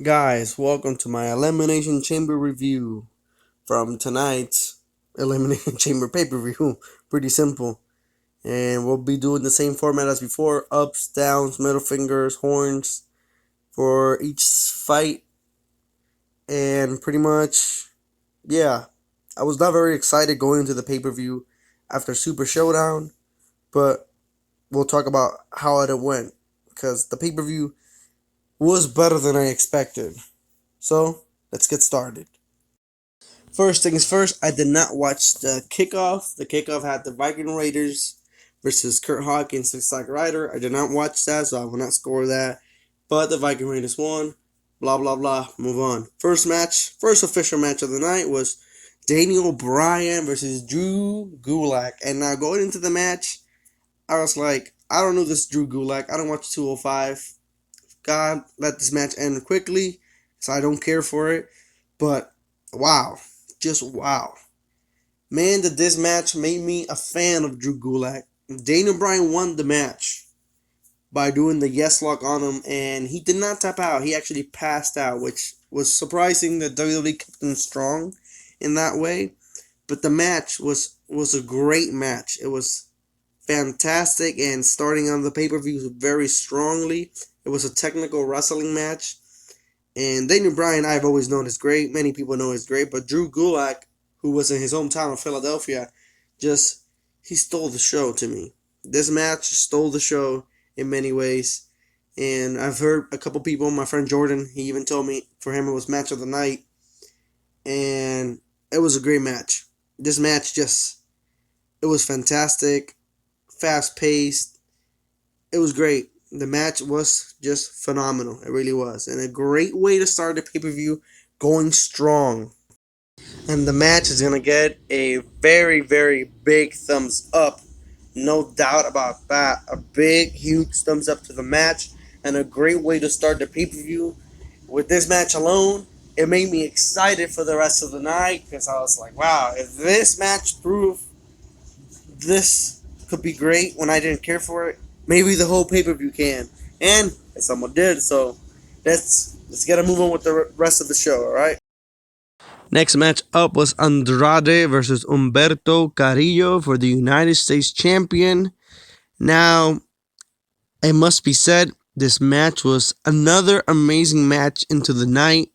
Guys, welcome to my Elimination Chamber review from tonight's Elimination Chamber pay per view. Pretty simple. And we'll be doing the same format as before: ups, downs, middle fingers, horns for each fight. And pretty much, yeah. I was not very excited going into the pay per view after Super Showdown, but we'll talk about how it went because the pay per view was better than I expected. So, let's get started. First things first, I did not watch the kickoff. The kickoff had the Viking Raiders versus Kurt Hawkins and Zack Ryder. I did not watch that, so I will not score that. But the Viking Raiders won. Blah, blah, blah. Move on. First official match of the night was Daniel Bryan versus Drew Gulak. And now going into the match, I was like, I don't know this Drew Gulak. I don't watch 205. God, let this match end quickly, so I don't care for it. But wow, just wow. Man, did this match make me a fan of Drew Gulak. Daniel Bryan won the match by doing the yes lock on him, and he did not tap out. He actually passed out, which was surprising that WWE kept him strong in that way. But the match was a great match. It was fantastic, and starting on the pay-per-view very strongly. It was a technical wrestling match. And Daniel Bryan, I've always known is great. Many people know is great. But Drew Gulak, who was in his hometown of Philadelphia, he stole the show to me. This match stole the show in many ways. And I've heard a couple people, my friend Jordan, he even told me for him it was match of the night. And it was a great match. This match it was fantastic, fast paced. It was great. The match was just phenomenal. It really was. And a great way to start the pay-per-view going strong. And the match is going to get a very, very big thumbs up. No doubt about that. A big, huge thumbs up to the match. And a great way to start the pay-per-view. With this match alone, it made me excited for the rest of the night. Because I was like, wow, if this match proved this could be great when I didn't care for it, maybe the whole pay-per-view can. And someone did, so let's get a move on with the rest of the show, alright? Next match up was Andrade versus Humberto Carrillo for the United States Champion. Now, it must be said, this match was another amazing match into the night.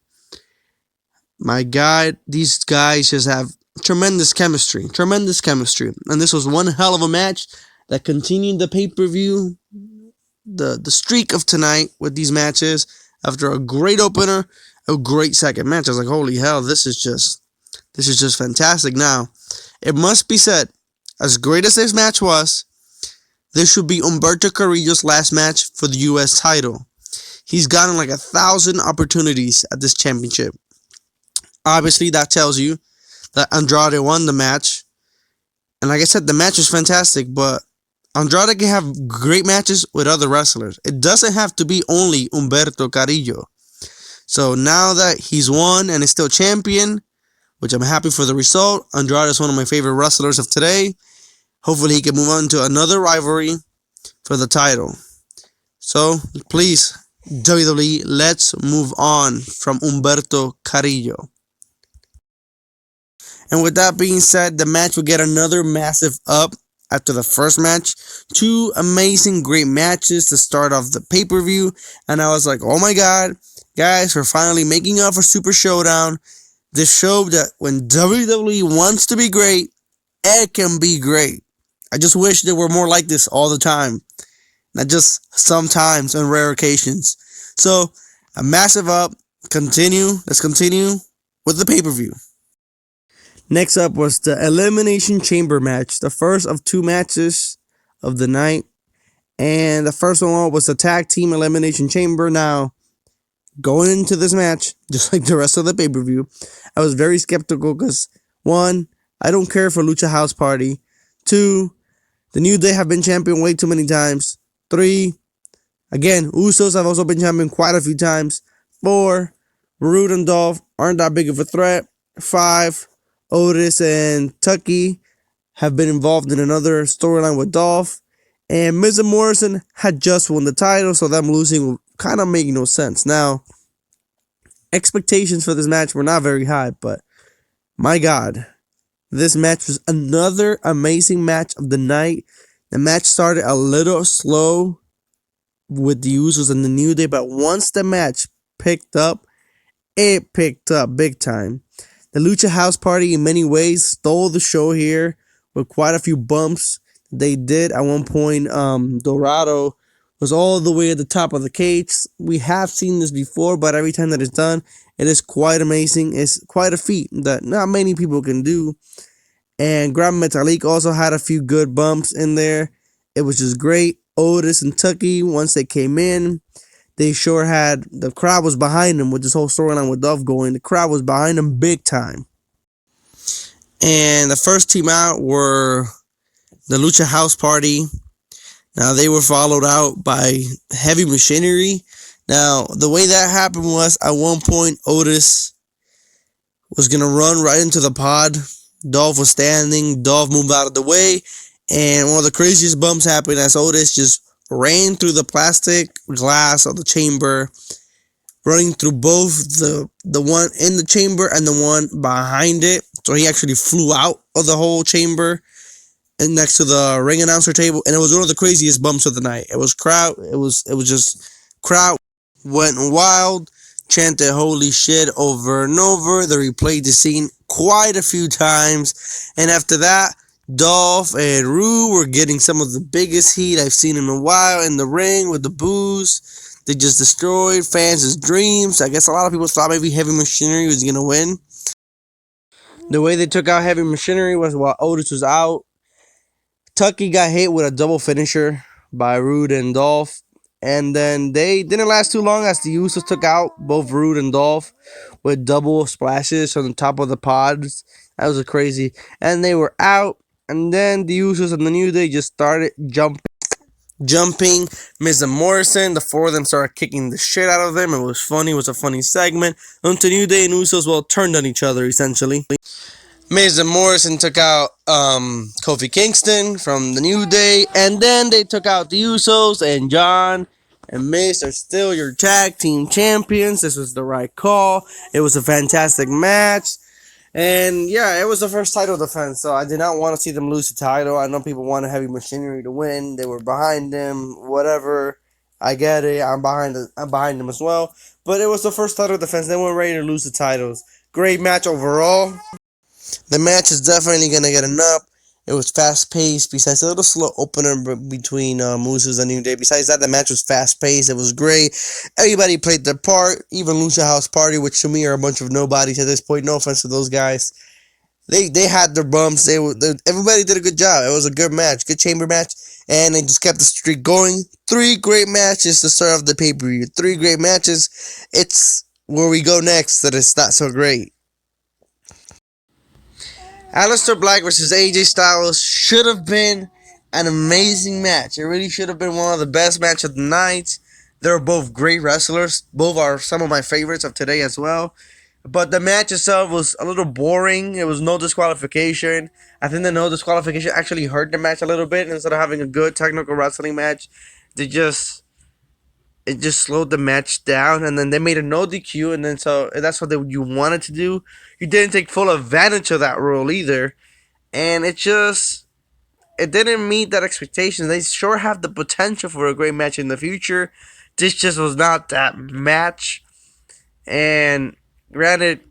My God, these guys just have tremendous chemistry. And this was one hell of a match that continued the pay-per-view, the streak of tonight with these matches. After a great opener, a great second match, I was like, holy hell, this is just fantastic. Now, it must be said, as great as this match was, this should be Humberto Carrillo's last match for the U.S. title. He's gotten like 1,000 opportunities at this championship. Obviously, that tells you that Andrade won the match. And like I said, the match was fantastic, but Andrade can have great matches with other wrestlers. It doesn't have to be only Humberto Carrillo. So now that he's won and is still champion, which I'm happy for the result, Andrade is one of my favorite wrestlers of today. Hopefully he can move on to another rivalry for the title. So please, WWE, let's move on from Humberto Carrillo. And with that being said, the match will get another massive up after the first match. Two amazing, great matches to start off the pay-per-view. And I was like, oh my God, guys, we're finally making up for Super Showdown. This showed that when WWE wants to be great, it can be great. I just wish there were more like this all the time. Not just sometimes on rare occasions. So, a massive up. Let's continue with the pay-per-view. Next up was the Elimination Chamber match, the first of two matches of the night. And the first one was the Tag Team Elimination Chamber. Now, going into this match, just like the rest of the pay-per-view, I was very skeptical because, one, I don't care for Lucha House Party. Two, the New Day have been champion way too many times. Three, again, Usos have also been champion quite a few times. Four, Rude and Dolph aren't that big of a threat. Five, Otis and Tucky have been involved in another storyline with Dolph. And Miz and Morrison had just won the title, so them losing kind of make no sense. Now, expectations for this match were not very high, but my God, this match was another amazing match of the night. The match started a little slow with the Usos and the New Day, but once the match picked up, it picked up big time. The Lucha House Party, in many ways, stole the show here with quite a few bumps they did. At one point, Dorado was all the way at the top of the cage. We have seen this before, but every time that it's done, it is quite amazing. It's quite a feat that not many people can do. And Grand Metalik also had a few good bumps in there. It was just great. Otis and Tucky, once they came in, they sure had, the crowd was behind them with this whole storyline with Dolph going. The crowd was behind them big time. And the first team out were the Lucha House Party. Now, they were followed out by Heavy Machinery. Now, the way that happened was, at one point, Otis was going to run right into the pod. Dolph was standing. Dolph moved out of the way. And one of the craziest bumps happened as Otis just ran through the plastic glass of the chamber, running through both the one in the chamber and the one behind it. So he actually flew out of the whole chamber and next to the ring announcer table. And it was one of the craziest bumps of the night. It was just crowd went wild, chanted holy shit over and over. They replayed the scene quite a few times. And after that, Dolph and Rue were getting some of the biggest heat I've seen in a while in the ring with the boos. They just destroyed fans' dreams. I guess a lot of people thought maybe Heavy Machinery was going to win. The way they took out Heavy Machinery was while Otis was out. Tucky got hit with a double finisher by Rude and Dolph. And then they didn't last too long as the Usos took out both Rude and Dolph with double splashes on the top of the pods. That was crazy. And they were out. And then the Usos and the New Day just started jumping. Miz and Morrison, the four of them started kicking the shit out of them. It was funny. It was a funny segment. Until New Day and Usos, well, turned on each other, essentially. Miz and Morrison took out Kofi Kingston from the New Day. And then they took out the Usos. And John and Miz are still your tag team champions. This was the right call. It was a fantastic match. And yeah, it was the first title defense, so I did not want to see them lose the title. I know people wanted Heavy Machinery to win. They were behind them, whatever. I get it. I'm behind them as well. But it was the first title defense. They weren't ready to lose the titles. Great match overall. The match is definitely going to get an up. It was fast-paced. Besides a little slow opener between Usos and New Day. Besides that, the match was fast-paced. It was great. Everybody played their part. Even Lucha House Party, which to me are a bunch of nobodies at this point. No offense to those guys. They had their bumps. Everybody did a good job. It was a good match. Good chamber match. And they just kept the streak going. 3 great matches to start off the pay-per-view. 3 great matches. It's where we go next that it's not so great. Aleister Black versus AJ Styles should have been an amazing match. It really should have been one of the best matches of the night. They're both great wrestlers. Both are some of my favorites of today as well. But the match itself was a little boring. It was no disqualification. I think the no disqualification actually hurt the match a little bit. Instead of having a good technical wrestling match, it just slowed the match down, and then they made a no DQ, and then so that's what you wanted to do. You didn't take full advantage of that rule either, and it didn't meet that expectation. They sure have the potential for a great match in the future. This just was not that match, and granted,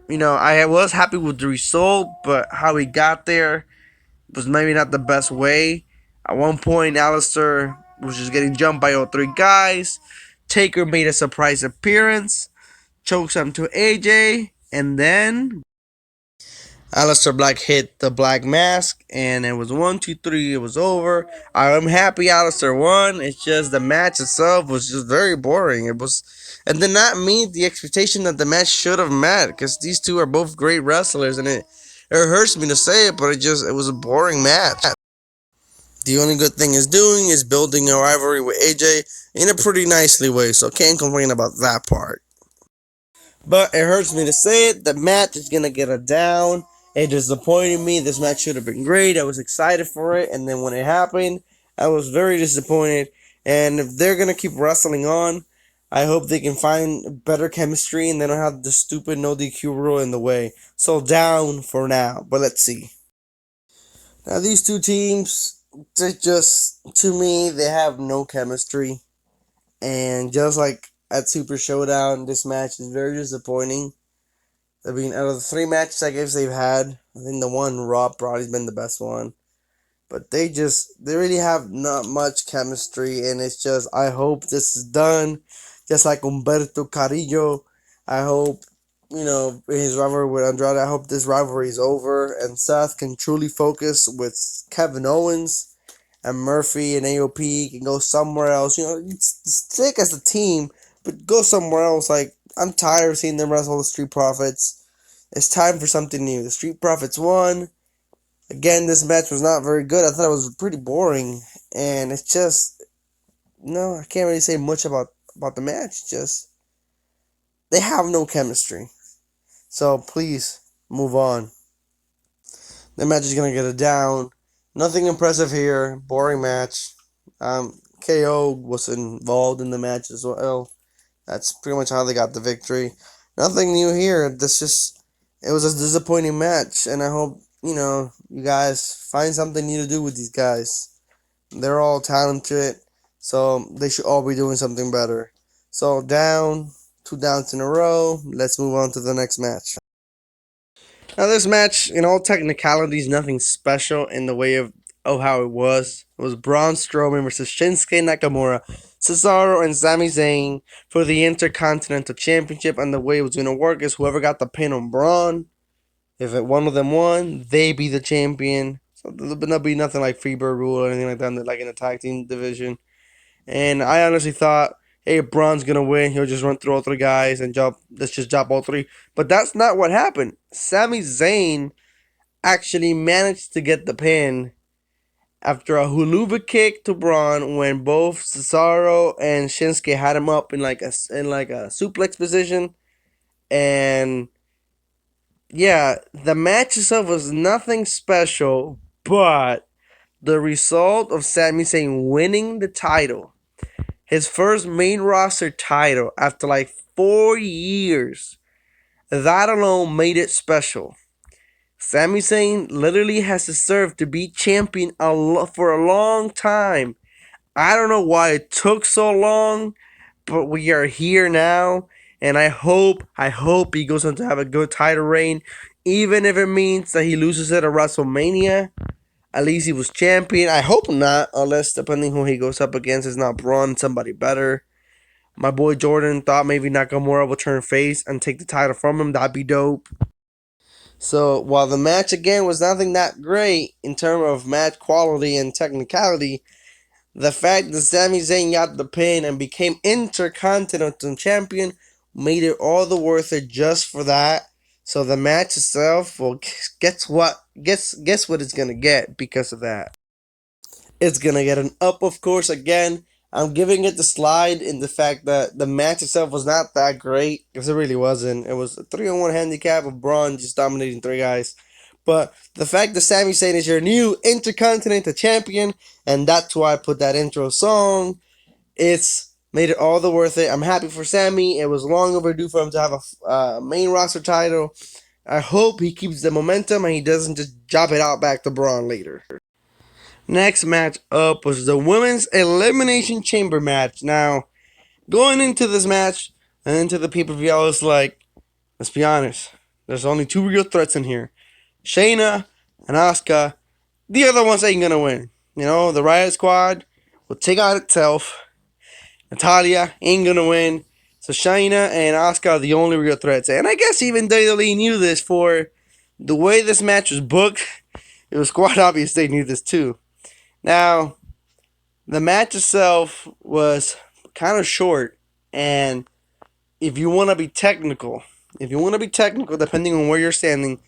I was happy with the result, but how we got there was maybe not the best way. At one point, Aleister was just getting jumped by all 3 guys. Taker made a surprise appearance, chokes him to AJ, and then Aleister Black hit the Black Mask, and it was 1, 2, 3. It was over. I'm happy Aleister won. It's just the match itself was just very boring. It did not meet the expectation that the match should have met, because these two are both great wrestlers, and it hurts me to say it, but it was a boring match. The only good thing it's doing is building a rivalry with AJ in a pretty nicely way, so can't complain about that part. But it hurts me to say it, the match is going to get a down. It disappointed me. This match should have been great. I was excited for it, and then when it happened, I was very disappointed. And if they're going to keep wrestling on, I hope they can find better chemistry and they don't have the stupid no DQ rule in the way. So down for now, but let's see. Now these two teams, they just to me they have no chemistry, and just like at Super Showdown, this match is very disappointing. I mean, out of the three matches I guess they've had, I think the one Raw probably has been the best one. But they really have not much chemistry, and it's just I hope this is done. Just like Humberto Carrillo, I hope his rivalry with Andrade. I hope this rivalry is over, and Seth can truly focus with Kevin Owens and Murphy and AOP can go somewhere else. Stick as a team, but go somewhere else. Like I'm tired of seeing them wrestle the Street Profits. It's time for something new. The Street Profits won. Again, this match was not very good. I thought it was pretty boring, and it's just no. I can't really say much about the match. Just they have no chemistry. So please move on. The match is gonna get a down. Nothing impressive here. Boring match. KO was involved in the match as well. That's pretty much how they got the victory. Nothing new here. It was a disappointing match, and I hope you guys find something new to do with these guys. They're all talented, so they should all be doing something better. So down, two downs in a row. Let's move on to the next match. Now this match, in all technicalities, nothing special in the way of how it was. It was Braun Strowman versus Shinsuke Nakamura, Cesaro, and Sami Zayn for the Intercontinental Championship. And the way it was going to work is whoever got the pin on Braun, if one of them won, they be the champion. So there'll be nothing like Freebird rule or anything like that, like in the tag team division. And I honestly thought, hey, if Braun's gonna win, he'll just run through all three guys and jump. Let's just drop all three. But that's not what happened. Sami Zayn actually managed to get the pin after a huluva kick to Braun when both Cesaro and Shinsuke had him up in like a suplex position. And yeah, the match itself was nothing special, but the result of Sami Zayn winning the title, his first main roster title after like 4 years, that alone made it special. Sami Zayn literally has to serve to be champion for a long time. I don't know why it took so long, but we are here now, and I hope he goes on to have a good title reign, even if it means that he loses it at WrestleMania. At least he was champion. I hope not, unless depending who he goes up against is not Braun, somebody better. My boy Jordan thought maybe Nakamura will turn face and take the title from him. That'd be dope. So while the match again was nothing that great in terms of match quality and technicality, the fact that Sami Zayn got the pin and became Intercontinental Champion made it all the worth it just for that. So the match itself, well, guess what it's gonna get because of that. It's gonna get an up, of course. Again, I'm giving it the slide in the fact that the match itself was not that great because it really wasn't. It was a 3-on-1 handicap of Braun just dominating three guys. But the fact that Sami Zayn is your new Intercontinental Champion, and that's why I put that intro song, it's made it all the worth it. I'm happy for Sami. It was long overdue for him to have a main roster title. I hope he keeps the momentum and he doesn't just drop it out back to Braun later. Next match up was the Women's Elimination Chamber match. Now, going into this match and into the pay-per-view, I was like, let's be honest, there's only two real threats in here. Shayna and Asuka. The other ones ain't gonna win. The Riot Squad will take out itself. Natalia ain't gonna win. So Shayna and Asuka are the only real threats. And I guess even Daly knew this for the way this match was booked. It was quite obvious they knew this too. Now, the match itself was kind of short, and if you want to be technical, depending on where you're standing,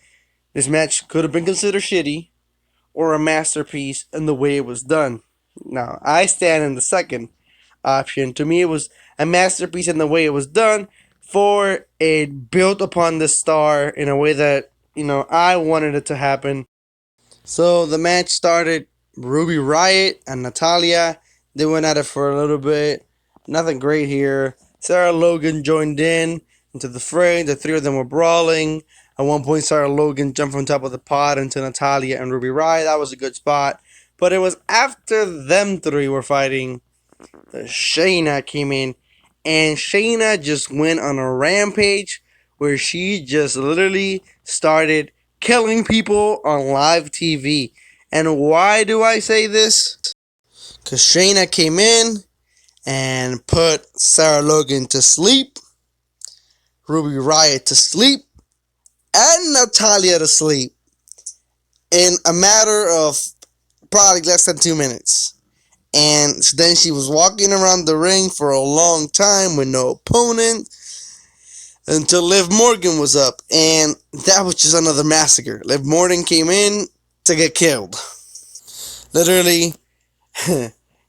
this match could have been considered shitty or a masterpiece in the way it was done. Now, I stand in the second option. To me, it was a masterpiece in the way it was done, for it built upon the star in a way that, I wanted it to happen. So the match started. Ruby Riott and Natalia, they went at it for a little bit. Nothing great here. Sarah Logan joined in into the fray. The three of them were brawling. At one point, Sarah Logan jumped from top of the pod into Natalia and Ruby Riott. That was a good spot. But it was after them three were fighting that Shayna came in, and Shayna just went on a rampage where she just literally started killing people on live TV. And why do I say this? Because Shayna came in and put Sarah Logan to sleep, Ruby Riott to sleep, and Natalia to sleep in a matter of probably less than 2 minutes. And then she was walking around the ring for a long time with no opponent until Liv Morgan was up. And that was just another massacre. Liv Morgan came in to get killed. Literally,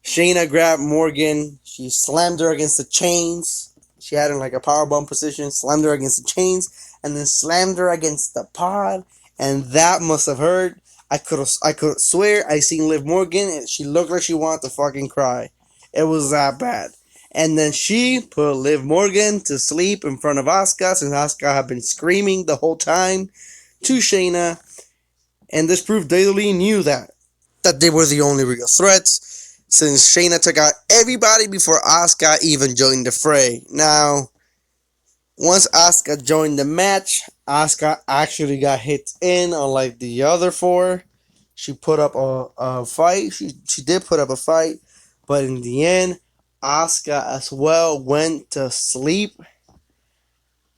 Shayna grabbed Morgan. She slammed her against the chains. She had her in like a powerbomb position, slammed her against the chains, and then slammed her against the pod. And that must have hurt. I could swear I seen Liv Morgan and she looked like she wanted to fucking cry. It was that bad. And then she put Liv Morgan to sleep in front of Asuka, since Asuka had been screaming the whole time to Shayna. And this proved Daly knew that they were the only real threats, since Shayna took out everybody before Asuka even joined the fray. Now, once Asuka joined the match, Asuka actually got hit in, unlike the other four. She put up a fight. She did put up a fight, but in the end, Asuka as well went to sleep.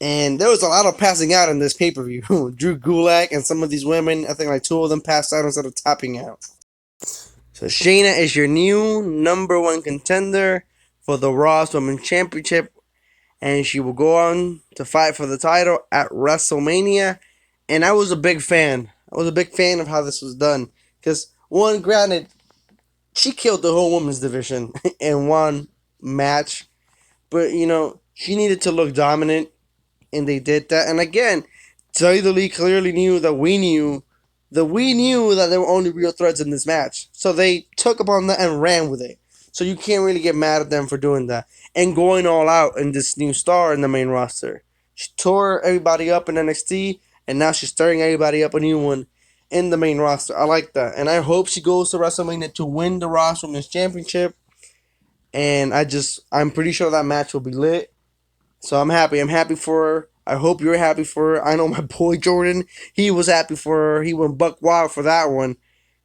And there was a lot of passing out in this pay per view. Drew Gulak and some of these women, I think like two of them passed out instead of tapping out. So Shayna is your new number one contender for the Raw Women's Championship, and she will go on to fight for the title at WrestleMania. And I was a big fan. I was a big fan of how this was done. Because, one, granted, she killed the whole women's division in one match. But, she needed to look dominant, and they did that. And again, Taylor Lee clearly knew that there were only real threats in this match. So they took upon that and ran with it. So you can't really get mad at them for doing that. And going all out in this new star in the main roster. She tore everybody up in NXT, and now she's stirring everybody up a new one in the main roster. I like that. And I hope she goes to WrestleMania to win the Raw Women's Championship. And I'm pretty sure that match will be lit. So I'm happy. I'm happy for her. I hope you're happy for her. I know my boy Jordan, he was happy for her. He went buck wild for that one.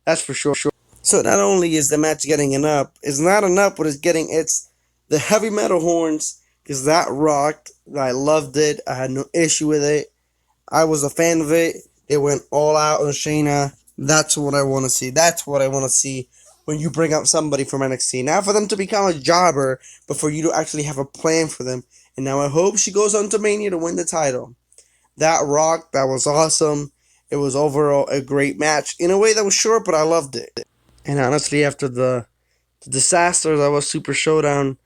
That's for sure. So not only is the match getting an up, it's not an up, but it's the heavy metal horns, because that rocked. I loved it. I had no issue with it. I was a fan of it. They went all out on Shayna. That's what I want to see. That's what I want to see when you bring up somebody from NXT. Not for them to become a jobber, but for you to actually have a plan for them. And now I hope she goes on to Mania to win the title. That rocked. That was awesome. It was overall a great match. In a way that was short, but I loved it. And honestly, after the disaster that was Super Showdown,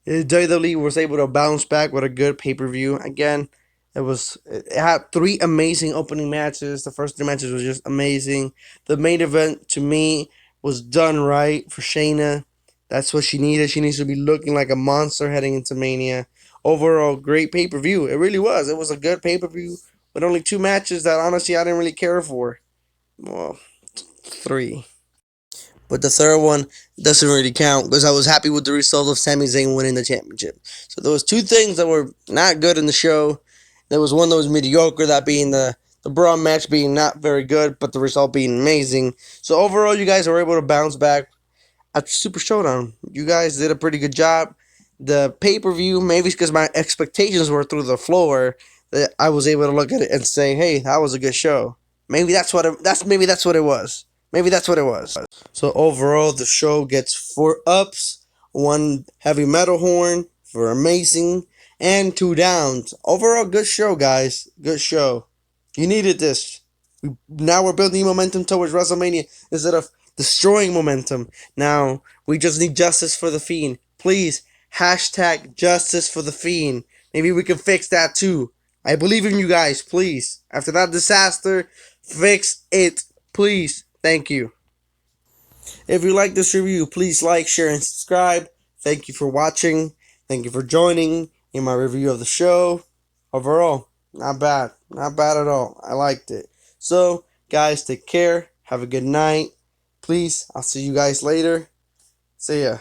WWE was able to bounce back with a good pay per view. Again, it had three amazing opening matches. The first three matches was just amazing. The main event to me was done right for Shayna. That's what she needed. She needs to be looking like a monster heading into Mania. Overall, great pay per view. It really was. It was a good pay per view with only two matches that honestly I didn't really care for. Well, three. But the third one doesn't really count because I was happy with the result of Sami Zayn winning the championship. So there was two things that were not good in the show. There was one that was mediocre, that being the Braun match being not very good, but the result being amazing. So overall, you guys were able to bounce back at Super Showdown. You guys did a pretty good job. The pay-per-view, maybe it's because my expectations were through the floor, that I was able to look at it and say, "Hey, that was a good show." Maybe that's what it was. Maybe that's what it was. So overall, the show gets 4 ups, one heavy metal horn for amazing, and 2 downs. Overall, good show, guys. Good show. You needed this. Now we're building momentum towards WrestleMania instead of destroying momentum. Now we just need justice for the Fiend. Please, hashtag justice for the Fiend. Maybe we can fix that too. I believe in you guys. Please, after that disaster, fix it. Please. Thank you. If you like this review, please like, share, and subscribe. Thank you for watching. Thank you for joining. in my review of the show. Overall, not bad. Not bad at all. I liked it. So, guys, take care. Have a good night. Please, I'll see you guys later. See ya.